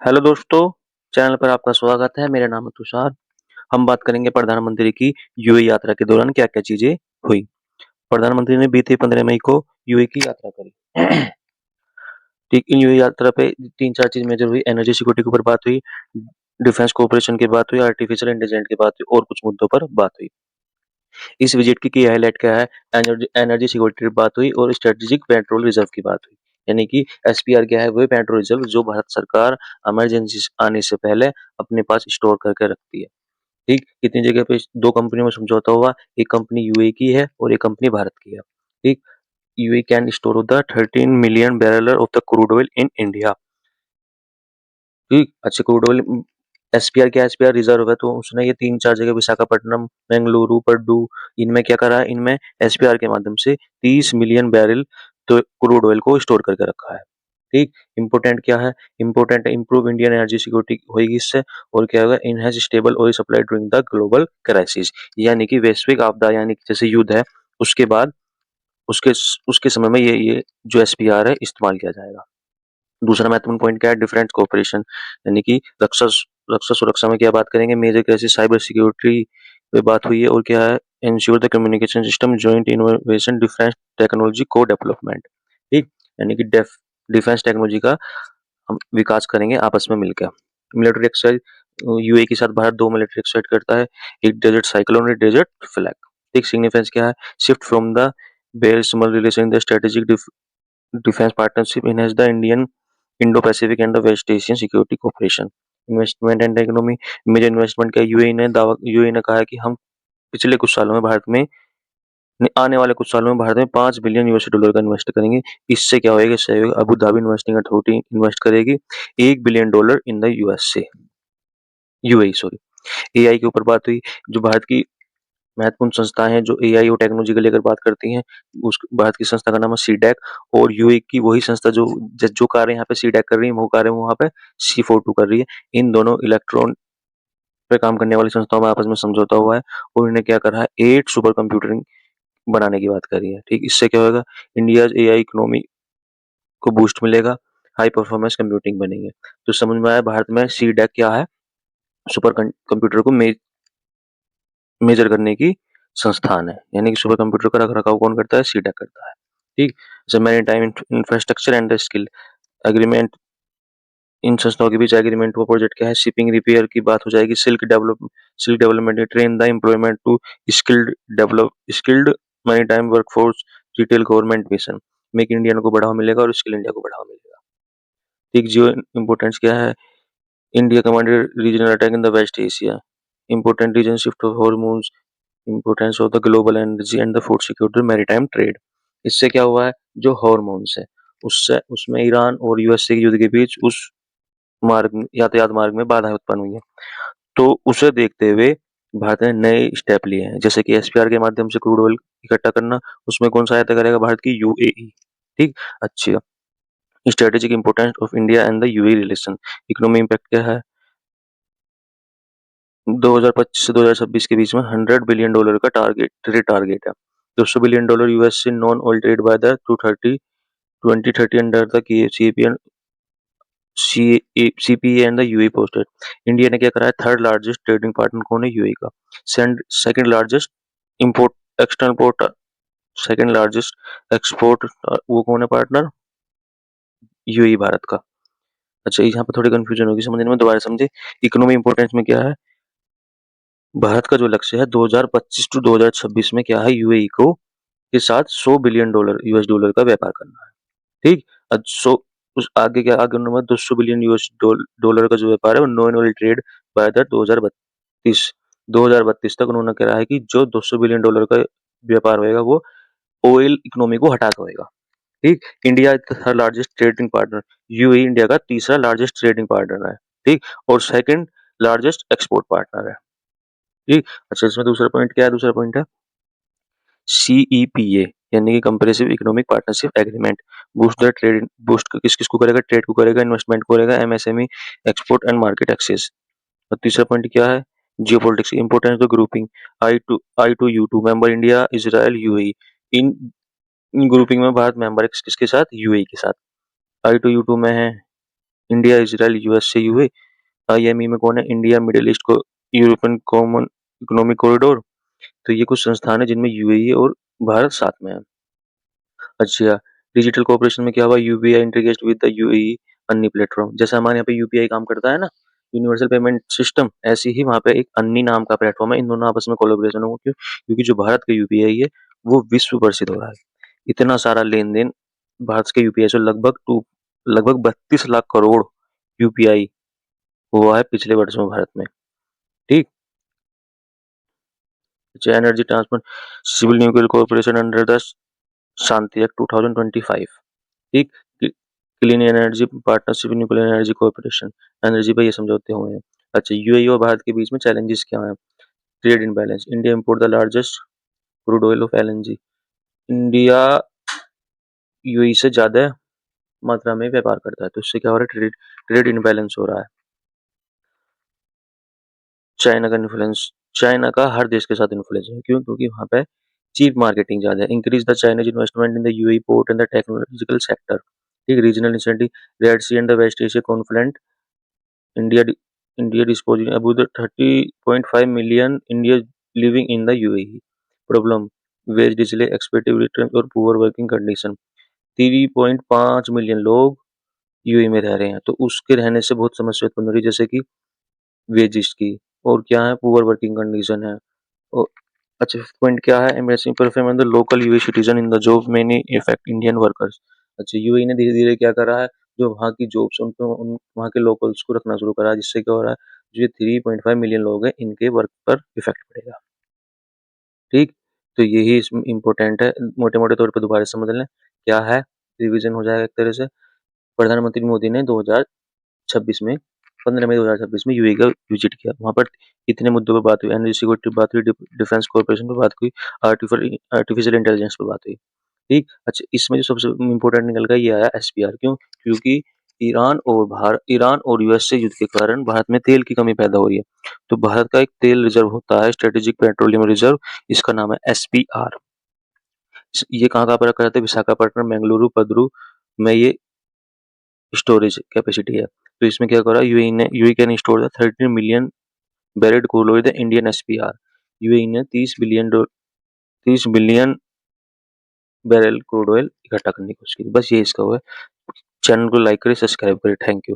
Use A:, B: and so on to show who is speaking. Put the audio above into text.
A: Hello दोस्तों, channel पर आपका स्वागत है। मेरा नाम है तुषार। हम बात करेंगे प्रधानमंत्री की यूएई यात्रा के दौरान क्या-क्या चीजें हुई। प्रधानमंत्री ने बीते 15 मई को यूएई की यात्रा करी। ठीक, इन यूएई यात्रा पे 3-4 चीज मेजर हुई। एनर्जी सिक्योरिटी के ऊपर बात हुई, डिफेंस कोऑपरेशन की बात हुई, आर्टिफिशियल इंटेलिजेंस की बात हुई और कुछ मुद्दों पर बात हुई। इस विजिट की हाईलाइट क्या है? एनर्जी एनर्जी सिक्योरिटी की बात हुई और स्ट्रेटेजिक पेट्रोल रिजर्व की बात हुई। यानी कि एसपीआर क्या है? वो पेट्रोल रिजर्व जो भारत सरकार इमरजेंसी आने से पहले अपने पास स्टोर करके रखती है। ठीक, कितनी जगह पे 2 कंपनियों में समझौता हुआ, एक कंपनी यूएई की है और एक कंपनी भारत की है। ठीक, UAE can store the 13 million barrel of the crude oil in India. ठीक, अच्छा क्रूड ऑयल एसपीआर क्या है? एसपीआर रिजर्व है, तो उसने ये 3-4 जगह विशाखापट्टनम, बेंगलुरु, पड्डू इनमें क्या करा है? इनमें एसपीआर के माध्यम से 30 मिलियन बैरल तो क्रूड ऑयल को स्टोर करके रखा है। ठीक, इम्पोर्टेंट क्या है? Important improve Indian energy security होगी इससे। और क्या होगा? Enhance stable oil supply during the global crisis. यानी कि वैश्विक आपदा, यानी कि जैसे युद्ध है, उसके बाद उसके उसके समय में ये जो एसपीआर है इस्तेमाल किया जाएगा। दूसरा महत्वपूर्ण पॉइंट क्या है? डिफेंस कोऑपरेशन, यानी कि रक्षा सुरक्षा में क्या बात करेंगे? मेजर कैसे साइबर सिक्योरिटी पे बात हुई है। और क्या है? Ensure the communication system joint innovation defence technology को डेवलपमेंट। ठीक, यानी कि डिफेंस टेक्नोलॉजी का हम विकास करेंगे आपस में मिलकर। मिलिट्री एक्सरसाइज, यूएई के साथ भारत 2 मिलिट्री एक्सरसाइज करता है, एक डेजर्ट साइक्लोन और एक डेजर्ट फ्लैग। ठीक, सिग्निफिकेंस क्या है? Shift from the bear small relation in the strategic defence partnership enhance the Indian Indo Pacific and the West Asian security cooperation. Investment and economy, major investment का UAE ने कहा है कि हम पिछले कुछ सालों में भारत में आने वाले कुछ सालों में भारत में 5 बिलियन यूएस डॉलर का इन्वेस्ट करेंगे। इससे क्या होएगा? इससे Abu Dhabi investing authority invest करेगी 1 billion dollar in the USA UAE sorry. AI के ऊपर बात हुई। जो भारत की महत्वपूर्ण संस्थाएं हैं जो एआई और टेक्नोलॉजी को लेकर बात करती हैं, उस भारत की संस्था का नाम है सीडैक। और यूएई की वही संस्था जो कार्य यहाँ पे सीडैक कर रही है, वो कार्य वहाँ पे सी42 कर रही है। इन दोनों इलेक्ट्रॉन पे काम करने वाली संस्थाओं में आपस में समझौता हुआ है और इन्हें क्या करा है? 8 सुपर कंप्यूटिंग बनाने की बात करी है। ठीक, इससे क्या होगा? इंडिया एआई इकोनॉमी को बूस्ट मिलेगा, हाई परफॉर्मेंस कंप्यूटिंग बनेंगे। तो समझ में आया भारत में सीडैक क्या है? सुपर कंप्यूटर को मेजर करने की संस्थान है। यानी कि सुपर कंप्यूटर का रखरखाव कौन करता है? सीडैक करता है। ठीक, जैसे maritime infrastructure and skill agreement, इन संस्थाओं के बीच एग्रीमेंट हुआ। प्रोजेक्ट क्या है? शिपिंग रिपेयर की बात हो जाएगी। Silk development, train the employment to skilled maritime workforce, retail government mission, make India को बढ़ावा मिलेगा और स्किल इंडिया को बढ़ावा मिलेगा। ठीक, जियो इम्पोर्टेंस क्या है? India commanded regional attack in the West Asia, important region shift of Hormuz, importance of the global energy and the food security, maritime trade. इससे क्या हुआ है? जो हॉर्मोन्स है उससे उसमें ईरान और यूएसए के युद्ध के बीच उस यातायात मार्ग में बाधाएं उत्पन्न हुई है। तो उसे देखते हुए भारत ने नए स्टेप लिए हैं, जैसे कि एसपीआर के माध्यम से क्रूड ऑयल इकट्ठा करना। उसमें कौन सहायता करेगा? भारत की यूएई। ठीक, अच्छा, strategic importance of India and the UAE relation, economy impact क्या है? 2025 से 2026 के बीच में $100 बिलियन का ट्रेड टारगेट है। 200 बिलियन डॉलर यूएस से non oil trade by the 2030 under the CPA and the UAE posted. India ने क्या करा है? थर्ड लार्जेस्ट ट्रेडिंग पार्टनर कौन है? यूएई का। Second largest import external port second largest export वो कौन है पार्टनर? यूएई भारत का। अच्छा, यहाँ पे थोड़ी कंफ्यूजन होगी समझने में, दोबारा समझे। इकोनॉमी इंपोर्टेंस में क्या है? भारत का जो लक्ष्य है 2025 टू 2026 में क्या है? यूएई को के साथ 100 बिलियन डॉलर यूएस डॉलर का व्यापार करना है। ठीक, अब 100 उस आगे क्या आगे उन्होंने 200 बिलियन यूएस डॉलर का जो व्यापार है वो non oil trade by the 2032 तक उन्होंने कहा है कि जो 200 बिलियन डॉलर का व्यापार होएगा वो ऑयल इकोनॉमी को हटा के होएगा। ठीक, India is the largest trading partner. UAE India का तीसरा लार्जेस्ट ट्रेडिंग पार्टनर है। ठीक, और सेकंड लार्जेस्ट एक्सपोर्ट पार्टनर है। ठीक, अच्छा, इसमें दूसरा पॉइंट क्या है? दूसरा पॉइंट है सीईपीए, यानी कि compressive economic partnership agreement. Boost किस किस को करेगा? ट्रेड को करेगा, इन्वेस्टमेंट को करेगा, MSME, export and market access. और तीसरा पॉइंट क्या है? Geopolitics importance of grouping I two U two member India Israel UAE. इन इन ग्रुपिंग में भारत मेंबर है किसके साथ? यूएई के साथ। आई टू यू टू में है India, Israel, USA, UAE. IME में कौन है? इंडिया, मिडिल ईस्ट को यूरोपियन कॉमन इकोनॉमिक कॉरिडोर। तो ये कुछ संस्थान है जिनमें यूएई और भारत साथ में है। अच्छा, डिजिटल कोऑपरेशन में क्या हुआ? UPI integrate with the UAE अन्नी प्लेटफॉर्म। जैसे हमारे यहाँ पे यूपीआई काम करता है ना, यूनिवर्सल पेमेंट सिस्टम, ऐसे ही वहाँ पे एक अन्नी नाम का प्लेटफॉर्म है। इन दोनों आपस में कोलैबोरेशन होगा। क्यों? क्योंकि जो भारत का यूपीआई है वो विश्व प्रसिद्ध हो रहा है। इतना सारा लेन देन भारत के यूपीआई से लगभग 32 लाख करोड़ यूपीआई हुआ है पिछले वर्ष में भारत में। ठीक। अच्छा, energy transfer civil nuclear corporation under the Shanti act 2025। ठीक। Clean energy partnership nuclear energy corporation, energy पे ये समझौते हुए हैं। अच्छा, यूएई और भारत के बीच में चैलेंजेस क्या हैं? Trade imbalance, India import the largest crude oil of LNG. India UAE से ज्यादा मात्रा में व्यापार करता है, तो इससे क्या हो रहा है? ट्रेड इम्बैलेंस हो रहा है। चाइना का इन्फ्लुएंस, चाइना का हर देश के साथ इन्फ्लुएंस है। क्यों? क्योंकि वहां पे चीप मार्केटिंग ज्यादा है। Increase the Chinese investment in the UAE port and the technological sector. ठीक। Regional incentive, Red Sea and the West Asia conflict, India India disposing about the 30.5 million Indians living in the UAE. Problem, wage delay, expected return और poor working condition. 3.5 million लोग UAE में रह रहे हैं, तो उसके रहने से बहुत समस्या उत्पन्न हो रही है, जैसे कि वेजिस की, और क्या है? पुअर वर्किंग कंडीशन है। और अच्छा, पॉइंट क्या है? Embracing performance the local UAE citizen in the job many effect Indian workers. अच्छा, यूएई ने धीरे धीरे क्या करा है? जो वहाँ की जॉब्स उन पे वहाँ के लोकल्स को रखना शुरू करा है, जिससे क्या हो रहा है? जो ये 3.5 मिलियन लोग हैं इनके वर्क पर इफेक्ट पड़ेगा। ठीक। तो यही इसमें इम्पोर्टेंट है। मोटे मोटे तौर पर दोबारा समझ लें क्या है, रिवीजन हो जाएगा एक तरह से। प्रधानमंत्री मोदी ने 2026 में 15 मई 2026 में यूएई का विजिट किया। वहां पर इतने मुद्दों पर बात हुई, एनर्जी सिक्योरिटी पर बात हुई, डिफेंस कॉर्पोरेशन पर बात हुई, आर्टिफिशियल इंटेलिजेंस पर बात हुई। ठीक। अच्छा, इसमें जो सबसे इम्पोर्टेंट निकल गया ये आया एसपीआर। क्यों? क्योंकि ईरान और यूएस से युद्ध के कारण भारत में तेल की कमी पैदा हो रही है। तो भारत का एक तेल रिजर्व होता है, स्ट्रेटेजिक पेट्रोलियम रिजर्व, इसका नाम है एसपीआर। ये कहाँ कहाँ पर रखा जाता है? विशाखापट्टनम, बेंगलुरु, पदरू में ये स्टोरेज कैपेसिटी है। तो इसमें क्या करा? UAE can store the 13 million barrel crude oil the Indian SPR. UAE ने 30 बिलियन बैरल क्रूड ऑयल इकट्ठा करने की कोशिश की। बस ये इसका हुआ है। चैनल को लाइक करें, सब्सक्राइब करें। Thank you.